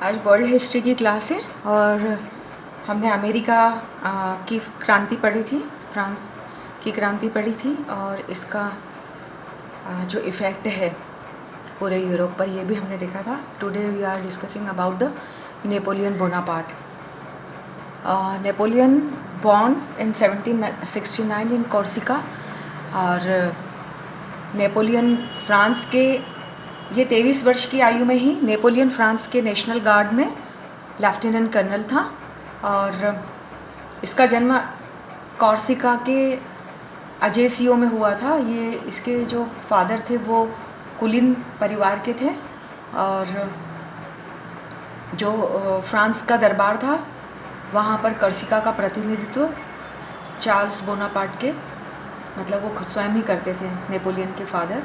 आज world history की class है और हमने अमेरिका की क्रांति पढ़ी थी, फ्रांस की क्रांति पढ़ी थी और इसका जो इफ़ेक्ट है पूरे यूरोप पर ये भी हमने देखा था। Today we are discussing about the Napoleon Bonaparte. Napoleon born in 1769 in Corsica और नेपोलियन फ्रांस के ये 23 वर्ष की आयु में ही नेपोलियन फ्रांस के नेशनल गार्ड में लेफ्टिनेंट कर्नल था और इसका जन्म कॉर्सिका के अजेसियो में हुआ था। ये इसके जो फादर थे वो कुलीन परिवार के थे और जो फ्रांस का दरबार था वहाँ पर कॉर्सिका का प्रतिनिधित्व चार्ल्स बोनापार्ट के मतलब वो खुद स्वयं ही करते थे, नेपोलियन के फादर।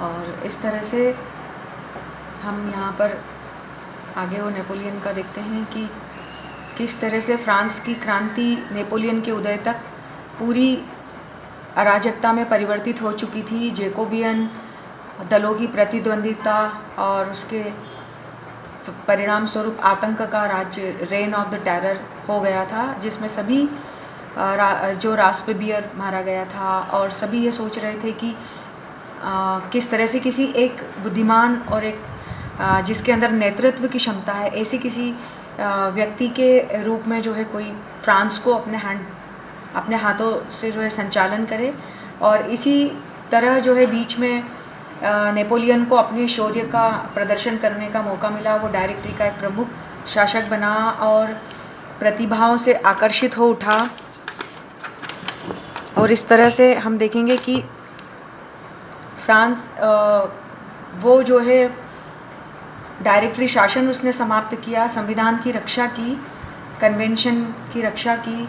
और इस तरह से हम यहाँ पर आगे वो नेपोलियन का देखते हैं कि किस तरह से फ्रांस की क्रांति नेपोलियन के उदय तक पूरी अराजकता में परिवर्तित हो चुकी थी। जैकोबियन दलों की प्रतिद्वंदिता और उसके परिणाम स्वरूप आतंक का राज्य, रेन ऑफ द टेरर हो गया था, जिसमें सभी जो रास्पेबियर मारा गया था और सभी ये सोच रहे थे कि किस तरह से किसी एक बुद्धिमान और एक जिसके अंदर नेतृत्व की क्षमता है, ऐसी किसी व्यक्ति के रूप में जो है कोई फ्रांस को अपने हाथों से जो है संचालन करे। और इसी तरह जो है बीच में नेपोलियन को अपने शौर्य का प्रदर्शन करने का मौका मिला। वो डायरेक्टरी का एक प्रमुख शासक बना और प्रतिभाओं से आकर्षित हो उठा। और इस तरह से हम देखेंगे कि फ्रांस वो जो है डायरेक्टरी शासन उसने समाप्त किया, संविधान की रक्षा की, कन्वेंशन की रक्षा की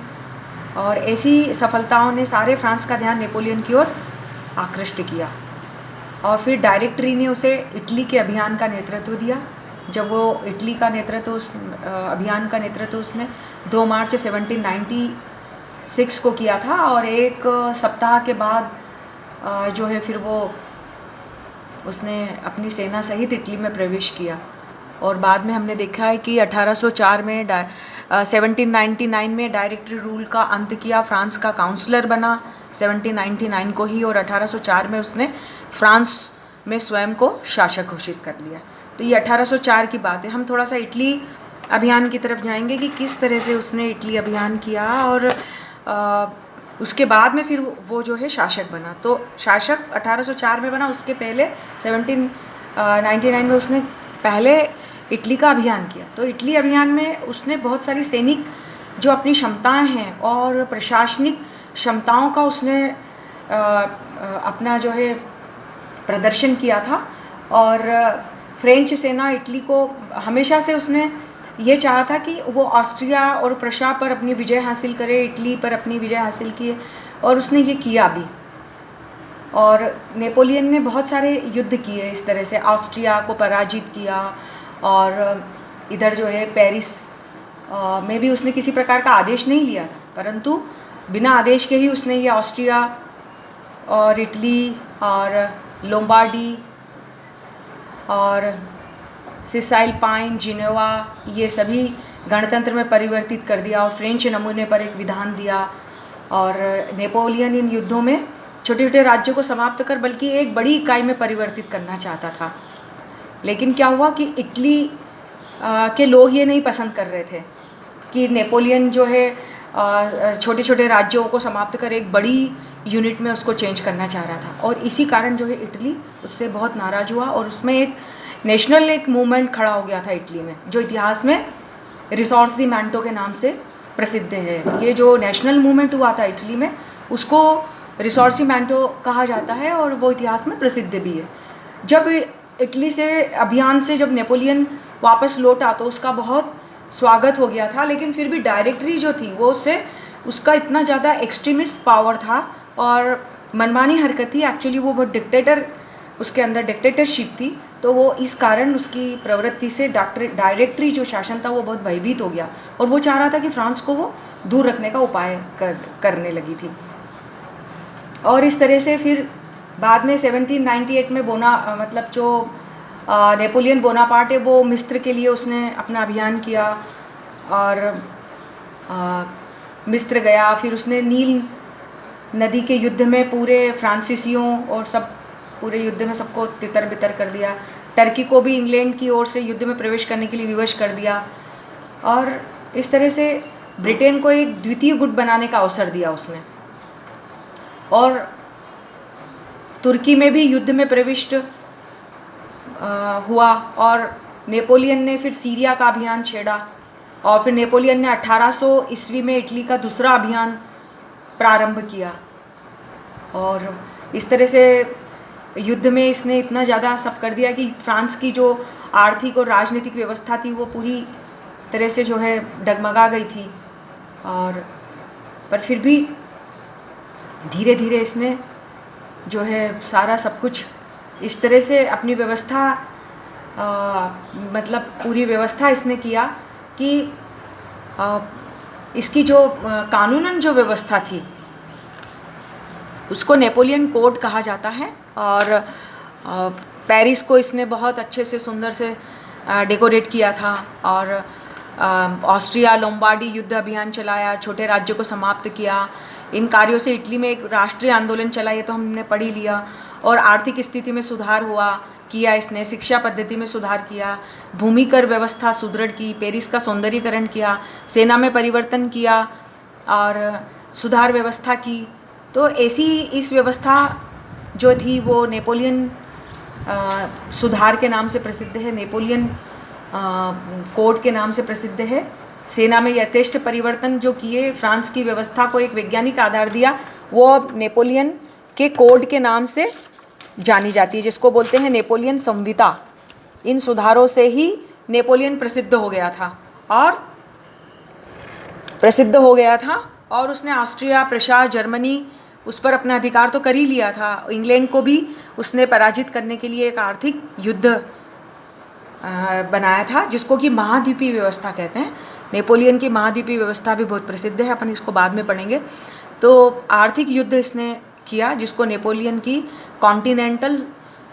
और ऐसी सफलताओं ने सारे फ्रांस का ध्यान नेपोलियन की ओर आकृष्ट किया। और फिर डायरेक्टरी ने उसे इटली के अभियान का नेतृत्व दिया। जब वो इटली का नेतृत्व अभियान का नेतृत्व उसने 2 मार्च 1796 को किया था और एक सप्ताह के बाद जो है फिर वो उसने अपनी सेना सहित इटली में प्रवेश किया। और बाद में हमने देखा है कि 1804 में 1799 में डायरेक्टरी रूल का अंत किया, फ्रांस का काउंसलर बना 1799 को ही, और 1804 में उसने फ्रांस में स्वयं को शासक घोषित कर लिया। तो ये 1804 की बात है। हम थोड़ा सा इटली अभियान की तरफ जाएंगे कि किस तरह से उसने इटली अभियान किया और उसके बाद में फिर वो जो है शासक बना। तो शासक 1804 में बना, उसके पहले 1799 में उसने पहले इटली का अभियान किया। तो इटली अभियान में उसने बहुत सारी सैनिक जो अपनी क्षमताएं हैं और प्रशासनिक क्षमताओं का उसने अपना जो है प्रदर्शन किया था। और फ्रेंच सेना इटली को हमेशा से उसने ये चाहा था कि वो ऑस्ट्रिया और प्रशा पर अपनी विजय हासिल करे, इटली पर अपनी विजय हासिल किए और उसने ये किया भी। और नेपोलियन ने बहुत सारे युद्ध किए इस तरह से, ऑस्ट्रिया को पराजित किया और इधर जो है पेरिस में भी उसने किसी प्रकार का आदेश नहीं लिया था, परंतु बिना आदेश के ही उसने ये ऑस्ट्रिया और इटली और लोम्बार्डी और सिसाइल पाइन, जिनेवा, ये सभी गणतंत्र में परिवर्तित कर दिया और फ्रेंच नमूने पर एक विधान दिया। और नेपोलियन इन युद्धों में छोटे छोटे राज्यों को समाप्त कर बल्कि एक बड़ी इकाई में परिवर्तित करना चाहता था। लेकिन क्या हुआ कि इटली के लोग ये नहीं पसंद कर रहे थे कि नेपोलियन जो है छोटे छोटे राज्यों को समाप्त कर एक बड़ी यूनिट में उसको चेंज करना चाह रहा था। और इसी कारण जो है इटली उससे बहुत नाराज़ हुआ और उसमें एक नेशनल एक मूवमेंट खड़ा हो गया था इटली में, जो इतिहास में रिसोर्सिमेंटो के नाम से प्रसिद्ध है। ये जो नेशनल मूवमेंट हुआ था इटली में उसको रिसोर्सिमेंटो कहा जाता है और वो इतिहास में प्रसिद्ध भी है। जब इटली से अभियान से जब नेपोलियन वापस लौटा तो उसका बहुत स्वागत हो गया था, लेकिन फिर भी डायरेक्टरी जो थी वो उसका इतना ज़्यादा एक्सट्रीमिस्ट पावर था और मनमानी हरकत थी। एक्चुअली वो बहुत डिक्टेटर, उसके अंदर डिक्टेटरशिप थी, तो वो इस कारण उसकी प्रवृत्ति से डायरेक्टरी जो शासन था वो बहुत भयभीत हो गया और वो चाह रहा था कि फ्रांस को वो दूर रखने का उपाय करने लगी थी। और इस तरह से फिर बाद में 1798 में मतलब जो नेपोलियन बोनापार्ट है वो मिस्र के लिए उसने अपना अभियान किया और मिस्र गया। फिर उसने नील नदी के युद्ध में पूरे फ्रांसीसियों और सब पूरे युद्ध में सबको तितर बितर कर दिया। टर्की को भी इंग्लैंड की ओर से युद्ध में प्रवेश करने के लिए विवश कर दिया और इस तरह से ब्रिटेन को एक द्वितीय गुट बनाने का अवसर दिया उसने। और तुर्की में भी युद्ध में प्रविष्ट हुआ और नेपोलियन ने फिर सीरिया का अभियान छेड़ा और फिर नेपोलियन ने 1800 ईस्वी में इटली का दूसरा अभियान प्रारंभ किया। और इस तरह से युद्ध में इसने इतना ज़्यादा सब कर दिया कि फ्रांस की जो आर्थिक और राजनीतिक व्यवस्था थी वो पूरी तरह से जो है डगमगा गई थी। और पर फिर भी धीरे धीरे इसने जो है सारा सब कुछ इस तरह से अपनी व्यवस्था मतलब पूरी व्यवस्था इसने किया कि इसकी जो कानूनन जो व्यवस्था थी उसको नेपोलियन कोड कहा जाता है। और पेरिस को इसने बहुत अच्छे से सुंदर से डेकोरेट किया था और ऑस्ट्रिया लोम्बार्डी युद्ध अभियान चलाया, छोटे राज्यों को समाप्त किया। इन कार्यों से इटली में एक राष्ट्रीय आंदोलन चला, ये तो हमने पढ़ ही लिया। और आर्थिक स्थिति में सुधार किया इसने, शिक्षा पद्धति में सुधार किया, भूमि कर व्यवस्था सुदृढ़ की, पेरिस का सौंदर्यीकरण किया, सेना में परिवर्तन किया और सुधार व्यवस्था की। तो ऐसी इस व्यवस्था जो थी वो नेपोलियन सुधार के नाम से प्रसिद्ध है, नेपोलियन कोड के नाम से प्रसिद्ध है। सेना में यथेष्ट परिवर्तन जो किए, फ्रांस की व्यवस्था को एक वैज्ञानिक आधार दिया, वो अब नेपोलियन के कोड के नाम से जानी जाती है, जिसको बोलते हैं नेपोलियन संहिता। इन सुधारों से ही नेपोलियन प्रसिद्ध हो गया था और उसने ऑस्ट्रिया, प्रशा, जर्मनी उस पर अपना अधिकार तो कर ही लिया था। इंग्लैंड को भी उसने पराजित करने के लिए एक आर्थिक युद्ध बनाया था, जिसको कि महाद्वीपीय व्यवस्था कहते हैं। नेपोलियन की महाद्वीपीय व्यवस्था भी बहुत प्रसिद्ध है, अपन इसको बाद में पढ़ेंगे। तो आर्थिक युद्ध इसने किया जिसको नेपोलियन की कॉन्टिनेंटल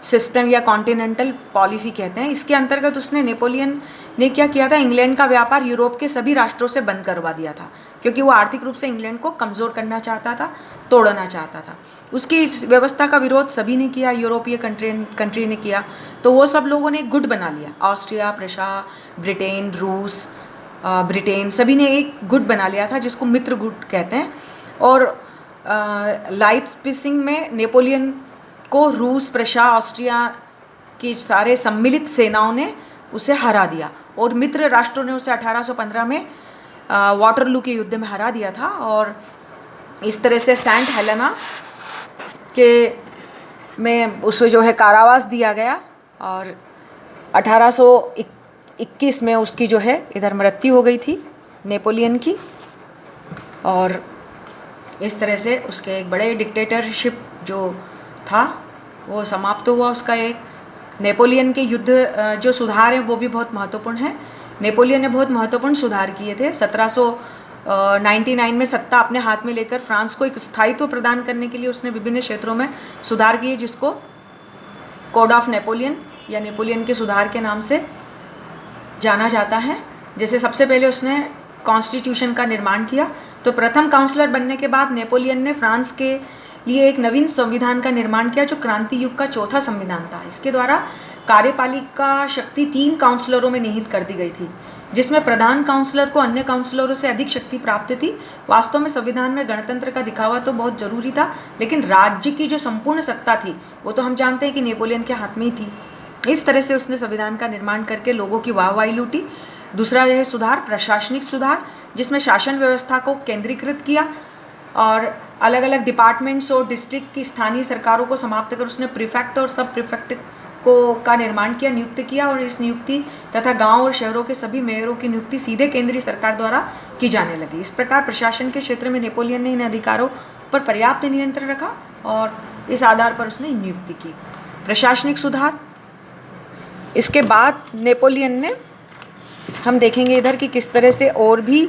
सिस्टम या कॉन्टिनेंटल पॉलिसी कहते हैं। इसके अंतर्गत उसने नेपोलियन ने क्या किया था, इंग्लैंड का व्यापार यूरोप के सभी राष्ट्रों से बंद करवा दिया था, क्योंकि वो आर्थिक रूप से इंग्लैंड को कमज़ोर करना चाहता था, तोड़ना चाहता था। उसकी इस व्यवस्था का विरोध सभी ने किया, यूरोपीय कंट्री ने किया। तो वो सब लोगों ने एक गुट बना लिया, ऑस्ट्रिया, प्रशा, ब्रिटेन, रूस, ब्रिटेन सभी ने एक गुट बना लिया था जिसको मित्र गुट कहते हैं। और लाइप्जिग में नेपोलियन को रूस, प्रशा, ऑस्ट्रिया की सारे सम्मिलित सेनाओं ने उसे हरा दिया और मित्र राष्ट्रों ने उसे 1815 में वाटरलू के युद्ध में हरा दिया था। और इस तरह से सेंट हेलेना के में उसे जो है कारावास दिया गया और 1821 में उसकी जो है इधर मृत्यु हो गई थी नेपोलियन की। और इस तरह से उसके एक बड़े डिक्टेटरशिप जो था वो समाप्त हुआ उसका। एक नेपोलियन के युद्ध जो सुधार हैं वो भी बहुत महत्वपूर्ण है। नेपोलियन ने बहुत महत्वपूर्ण सुधार किए थे। 1799 में सत्ता अपने हाथ में लेकर फ्रांस को एक स्थायित्व प्रदान करने के लिए उसने विभिन्न क्षेत्रों में सुधार किए, जिसको कोड ऑफ नेपोलियन या नेपोलियन के सुधार के नाम से जाना जाता है। जैसे सबसे पहले उसने कॉन्स्टिट्यूशन का निर्माण किया। तो प्रथम काउंसलर बनने के बाद नेपोलियन ने फ्रांस के लिए एक नवीन संविधान का निर्माण किया जो क्रांति युग का चौथा संविधान था। इसके द्वारा कार्यपालिका शक्ति 3 काउंसलरों में निहित कर दी गई थी, जिसमें प्रधान काउंसलर को अन्य काउंसलरों से अधिक शक्ति प्राप्त थी। वास्तव में संविधान में गणतंत्र का दिखावा तो बहुत जरूरी था, लेकिन राज्य की जो संपूर्ण सत्ता थी वो तो हम जानते हैं कि नेपोलियन के हाथ में ही थी। इस तरह से उसने संविधान का निर्माण करके लोगों की वाहवाही लूटी। दूसरा यह सुधार प्रशासनिक सुधार, जिसमें शासन व्यवस्था को केंद्रीकृत किया और अलग अलग डिपार्टमेंट्स और डिस्ट्रिक्ट की स्थानीय सरकारों को समाप्त कर उसने प्रीफेक्ट और सब प्रीफेक्ट का निर्माण किया, नियुक्त किया। और इस नियुक्ति तथा गांव और शहरों के सभी मेयरों की नियुक्ति सीधे केंद्रीय सरकार द्वारा की जाने लगी। इस प्रकार प्रशासन के क्षेत्र में नेपोलियन ने इन अधिकारों पर पर्याप्त नियंत्रण रखा और इस आधार पर उसने नियुक्ति की। प्रशासनिक सुधार। इसके बाद नेपोलियन ने, हम देखेंगे इधर कि किस तरह से और भी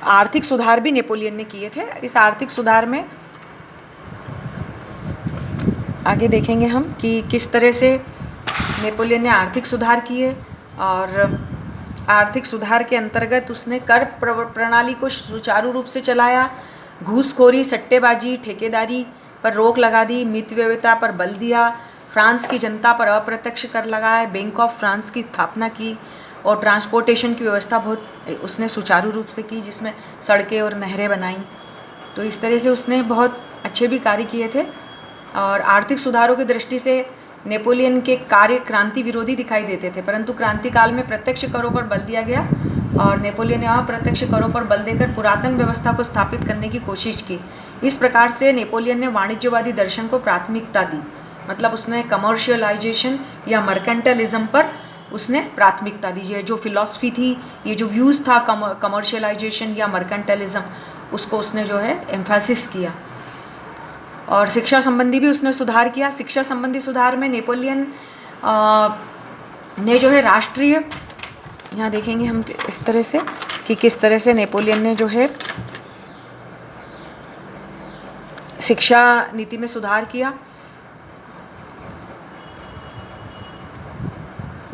आर्थिक सुधार भी नेपोलियन ने किए थे। इस आर्थिक सुधार में आगे देखेंगे हम कि किस तरह से नेपोलियन ने आर्थिक सुधार किए और आर्थिक सुधार के अंतर्गत उसने कर प्रणाली को सुचारू रूप से चलाया, घूसखोरी, सट्टेबाजी, ठेकेदारी पर रोक लगा दी, मितव्ययिता पर बल दिया, फ्रांस की जनता पर अप्रत्यक्ष कर लगाए, बैंक ऑफ फ्रांस की स्थापना की और ट्रांसपोर्टेशन की व्यवस्था बहुत उसने सुचारू रूप से की, जिसमें सड़कें और नहरें बनाई। तो इस तरह से उसने बहुत अच्छे भी कार्य किए थे। और आर्थिक सुधारों की दृष्टि से नेपोलियन के कार्य क्रांति विरोधी दिखाई देते थे, परंतु क्रांति काल में प्रत्यक्ष करों पर बल दिया गया और नेपोलियन ने अप्रत्यक्ष करों पर बल देकर पुरातन व्यवस्था को स्थापित करने की कोशिश की। इस प्रकार से नेपोलियन ने वाणिज्यवादी दर्शन को प्राथमिकता दी, मतलब उसने कमर्शियलाइजेशन या मर्केंटलिज्म पर उसने प्राथमिकता दी। ये जो फिलॉसफी थी, ये जो व्यूज़ था कमर्शियलाइजेशन या मर्केंटलिज्म, उसको उसने जो है एम्फेसिस किया। और शिक्षा संबंधी भी उसने सुधार किया। शिक्षा संबंधी सुधार में नेपोलियन ने जो है राष्ट्रीय, यहाँ देखेंगे हम इस तरह से कि किस तरह से नेपोलियन ने जो है शिक्षा नीति में सुधार किया।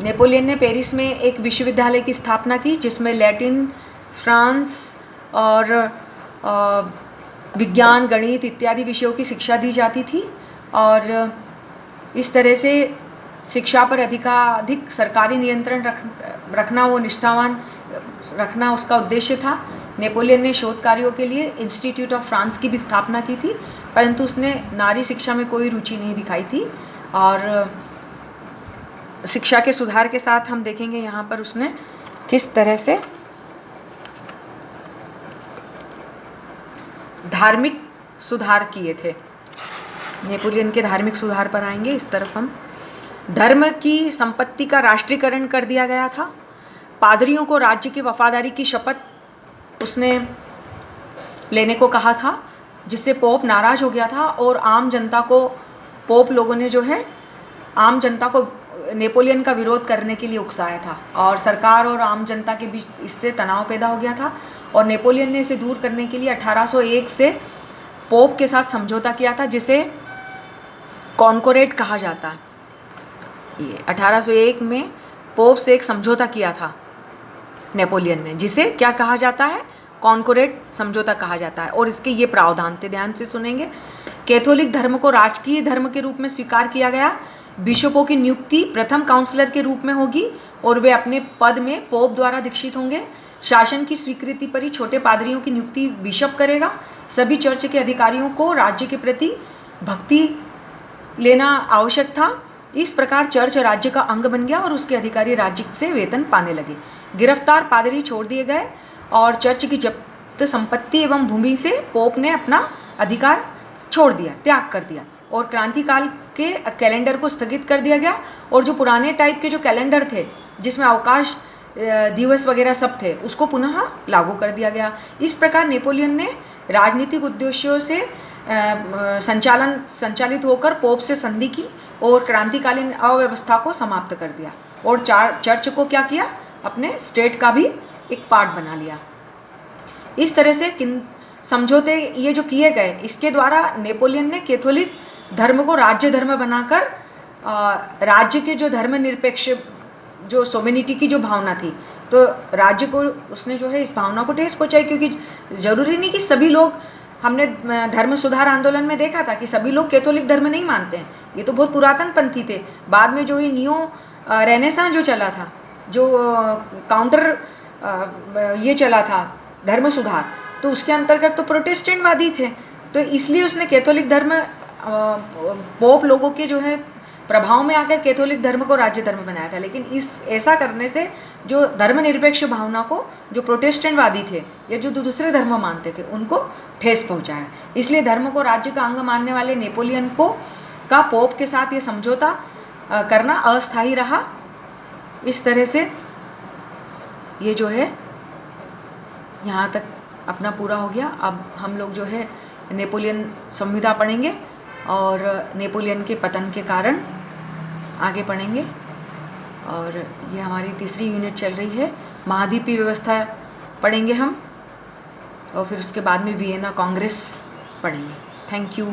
नेपोलियन ने पेरिस में एक विश्वविद्यालय की स्थापना की, जिसमें लैटिन, फ्रांस और विज्ञान, गणित इत्यादि विषयों की शिक्षा दी जाती थी। और इस तरह से शिक्षा पर अधिक सरकारी नियंत्रण रखना, वो निष्ठावान रखना उसका उद्देश्य था। नेपोलियन ने शोध कार्यों के लिए इंस्टीट्यूट ऑफ फ्रांस की भी स्थापना की थी, परंतु उसने नारी शिक्षा में कोई रुचि नहीं दिखाई थी। और शिक्षा के सुधार के साथ हम देखेंगे यहाँ पर उसने किस तरह से धार्मिक सुधार किए थे। नेपोलियन के धार्मिक सुधार पर आएंगे। इस तरफ हम धर्म की संपत्ति का राष्ट्रीयकरण कर दिया गया था। पादरियों को राज्य की वफादारी की शपथ उसने लेने को कहा था, जिससे पोप नाराज हो गया था और आम जनता को, पोप लोगों ने जो है आम जनता को नेपोलियन का विरोध करने के लिए उकसाया था और सरकार और आम जनता के बीच इससे तनाव पैदा हो गया था। और नेपोलियन ने इसे दूर करने के लिए 1801 से पोप के साथ समझौता किया था, जिसे कॉन्कोरेट कहा जाता है। ये 1801 में पोप से एक समझौता किया था नेपोलियन ने, जिसे क्या कहा जाता है, कॉन्कोरेट समझौता कहा जाता है। और इसके ये प्रावधान थे, ध्यान से सुनेंगे। कैथोलिक धर्म को राजकीय धर्म के रूप में स्वीकार किया गया। बिशपों की नियुक्ति प्रथम काउंसलर के रूप में होगी और वे अपने पद में पोप द्वारा दीक्षित होंगे। शासन की स्वीकृति पर ही छोटे पादरियों की नियुक्ति बिशप करेगा। सभी चर्च के अधिकारियों को राज्य के प्रति भक्ति लेना आवश्यक था। इस प्रकार चर्च राज्य का अंग बन गया और उसके अधिकारी राज्य से वेतन पाने लगे। गिरफ्तार पादरी छोड़ दिए गए और चर्च की जब्त संपत्ति एवं भूमि से पोप ने अपना अधिकार छोड़ दिया, त्याग कर दिया। और क्रांतिकाल के कैलेंडर को स्थगित कर दिया गया और जो पुराने टाइप के जो कैलेंडर थे, जिसमें अवकाश दिवस वगैरह सब थे, उसको पुनः लागू कर दिया गया। इस प्रकार नेपोलियन ने राजनीतिक उद्देश्यों से संचालित होकर पोप से संधि की और क्रांतिकालीन अव्यवस्था को समाप्त कर दिया और चर्च को क्या किया, अपने स्टेट का भी एक पार्ट बना लिया। इस तरह से समझौते ये जो किए गए, इसके द्वारा नेपोलियन ने कैथोलिक धर्म को राज्य धर्म बनाकर राज्य के जो धर्मनिरपेक्ष, जो सोवेनिटी की जो भावना थी, तो राज्य को उसने जो है इस भावना को ठेस पहुंचाई। क्योंकि ज़रूरी नहीं कि सभी लोग, हमने धर्म सुधार आंदोलन में देखा था कि सभी लोग कैथोलिक धर्म नहीं मानते हैं, ये तो बहुत पुरातन पंथी थे। बाद में जो ये नियो रेनेसां जो चला था, जो काउंटर ये चला था धर्म सुधार, तो उसके अंतर्गत तो प्रोटेस्टेंटवादी थे। तो इसलिए उसने कैथोलिक धर्म, पोप लोगों के जो है प्रभाव में आकर कैथोलिक धर्म को राज्य धर्म बनाया था। लेकिन ऐसा करने से जो धर्मनिरपेक्ष भावना को जो प्रोटेस्टेंटवादी थे या जो दूसरे धर्म मानते थे, उनको ठेस पहुंचाया। इसलिए धर्म को राज्य का अंग मानने वाले नेपोलियन का पोप के साथ ये समझौता करना अस्थायी रहा। इस तरह से ये जो है यहाँ तक अपना पूरा हो गया। अब हम लोग जो है नेपोलियन संविधा पढ़ेंगे और नेपोलियन के पतन के कारण आगे पढ़ेंगे। और ये हमारी तीसरी यूनिट चल रही है। महाद्वीपीय व्यवस्था पढ़ेंगे हम और फिर उसके बाद में वियना कांग्रेस पढ़ेंगे। Thank you.